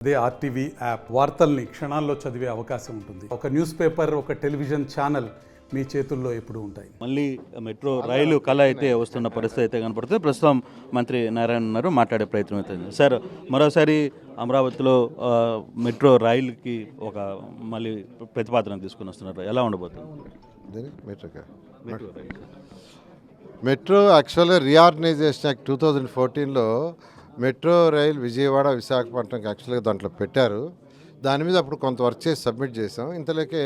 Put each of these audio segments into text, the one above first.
అదే RTV app వార్తల్ని క్షణాల్లో చదివే అవకాశం ఉంటుంది. ఒక న్యూస్ పేపర్, ఒక టెలివిజన్ ఛానల్ మీ చేతుల్లో ఎప్పుడూ ఉంటాయి. మళ్ళీ మెట్రో రైలు కళ అయితే వస్తున్న పరిస్థితి అయితే కనపడుతుంది. ప్రస్తుతం మంత్రి నారాయణ ఉన్నారు, మాట్లాడే ప్రయత్నం అవుతుంది. సార్, మరోసారి అమరావతిలో మెట్రో రైలుకి ఒక మళ్ళీ ప్రతిపాదన తీసుకుని వస్తున్నారు, ఎలా ఉండబోతుంది? మెట్రో యాక్చువల్గా రీఆర్గనైజేషన్ యాక్ట్ 2014లో మెట్రో రైల్ విజయవాడ విశాఖపట్నంకి యాక్చువల్గా దాంట్లో పెట్టారు. దాని మీద అప్పుడు కొంత వర్క్ చేసి సబ్మిట్ చేసాం. ఇంతలోకే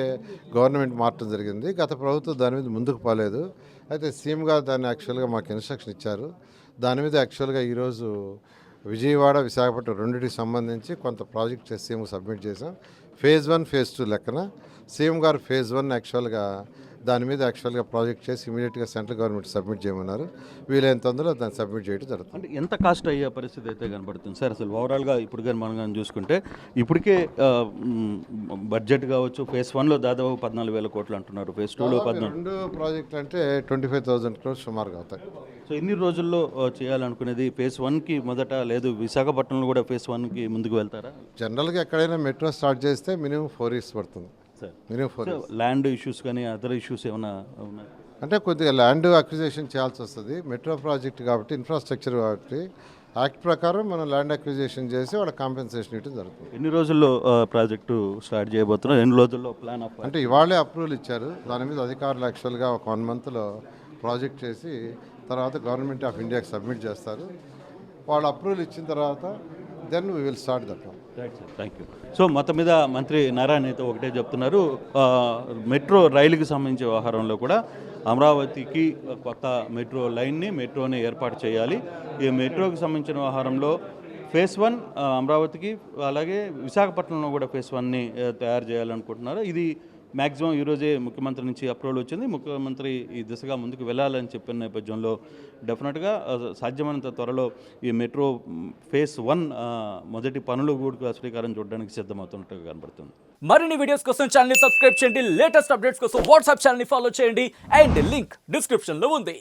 గవర్నమెంట్ మారటం జరిగింది. గత ప్రభుత్వం దాని మీద ముందుకు పోలేదు. అయితే సీఎం గారు దాన్ని యాక్చువల్గా మాకు ఇన్స్ట్రక్షన్ ఇచ్చారు. దాని మీద యాక్చువల్గా ఈరోజు విజయవాడ విశాఖపట్నం రెండింటికి సంబంధించి కొంత ప్రాజెక్ట్ చేసి సీఎంకి సబ్మిట్ చేసాం. ఫేజ్ 1 ఫేజ్ 2 లెక్కన సీఎం గారు ఫేజ్ 1 యాక్చువల్గా దాని మీద యాక్చువల్గా ప్రాజెక్ట్ చేసి ఇమీడియట్గా సెంట్రల్ గవర్నమెంట్ సబ్మిట్ చేయమన్నారు. వీలైన తొందరలో దాన్ని సబ్మిట్ చేయడం జరుగుతుంది. అంటే ఎంత కాస్ట్ అయ్యే పరిస్థితి అయితే కనబడుతుంది సార్? అసలు ఓవరాల్గా ఇప్పుడు కానీ మనం కానీ చూసుకుంటే ఇప్పటికే బడ్జెట్ కావచ్చు, ఫేజ్ 1లో దాదాపు 14,000 కోట్లు అంటున్నారు, ఫేజ్ 2లో 14. రెండు ప్రాజెక్టులు అంటే 25,000 crores సుమారుగా అవుతాయి. సో ఎన్ని రోజుల్లో చేయాలనుకునేది? ఫేజ్ 1కి మొదట లేదు, విశాఖపట్నంలో కూడా ఫేజ్ 1కి ముందుకు వెళ్తారా? జనరల్గా ఎక్కడైనా మెట్రో స్టార్ట్ చేస్తే మినిమం 4 years పడుతుంది. Sir, minimum 4 years. Land issues కానీ అదర్ ఇష్యూస్ ఏమైనా ఉన్నాయి? అంటే కొద్దిగా ల్యాండ్ అక్విజిషన్ చేయాల్సి వస్తుంది. మెట్రో ప్రాజెక్ట్ కాబట్టి, ఇన్ఫ్రాస్ట్రక్చర్ కాబట్టి యాక్ట్ ప్రకారం మనం ల్యాండ్ అక్విజిషన్ చేసి వాళ్ళకి కాంపెన్సేషన్ ఇవ్వడం జరుగుతుంది. ఎన్ని రోజుల్లో ప్రాజెక్టు స్టార్ట్ చేయబోతున్నారు? ఎన్ని రోజుల్లో ప్లాన్ ఆఫ్? అంటే ఇవాళే అప్రూవల్ ఇచ్చారు. దాని మీద అధికారులు యాక్చువల్గా ఒక 1 monthలో ప్రాజెక్ట్ చేసి తర్వాత గవర్నమెంట్ ఆఫ్ ఇండియాకి సబ్మిట్ చేస్తారు. వాళ్ళు అప్రూవల్ ఇచ్చిన తర్వాత then we will start that. Thank you. So మొత్తం మీద మంత్రి నారాయణ అయితే ఒకటే చెప్తున్నారు, మెట్రో రైలుకి సంబంధించిన వ్యవహారంలో కూడా అమరావతికి కొత్త మెట్రోని ఏర్పాటు చేయాలి. ఈ మెట్రోకి సంబంధించిన వ్యవహారంలో ఫేజ్ 1 అమరావతికి, అలాగే విశాఖపట్నంలో కూడా ఫేజ్ 1ని తయారు చేయాలనుకుంటున్నారు. ఇది మ్యాక్సిమం ఈరోజే ముఖ్యమంత్రి నుంచి అప్రూవల్ వచ్చింది. ముఖ్యమంత్రి ఈ దిశగా ముందుకు వెళ్ళాలని చెప్పిన నేపథ్యంలో డెఫినెట్గా సాధ్యమైనంత త్వరలో ఈ మెట్రో ఫేజ్ 1 మొదటి పనులు కూడా శ్రీకారం చూడడానికి సిద్ధమవుతున్నట్టుగా కనబడుతుంది. మరిన్ని వీడియోస్ కోసం ఛానల్ ని సబ్స్క్రైబ్ చేయండి. లేటెస్ట్ అప్డేట్స్ కోసం వాట్సాప్ ఛానల్ ని ఫాలో చేయండి. అండ్ లింక్ డిస్క్రిప్షన్ లో ఉంది.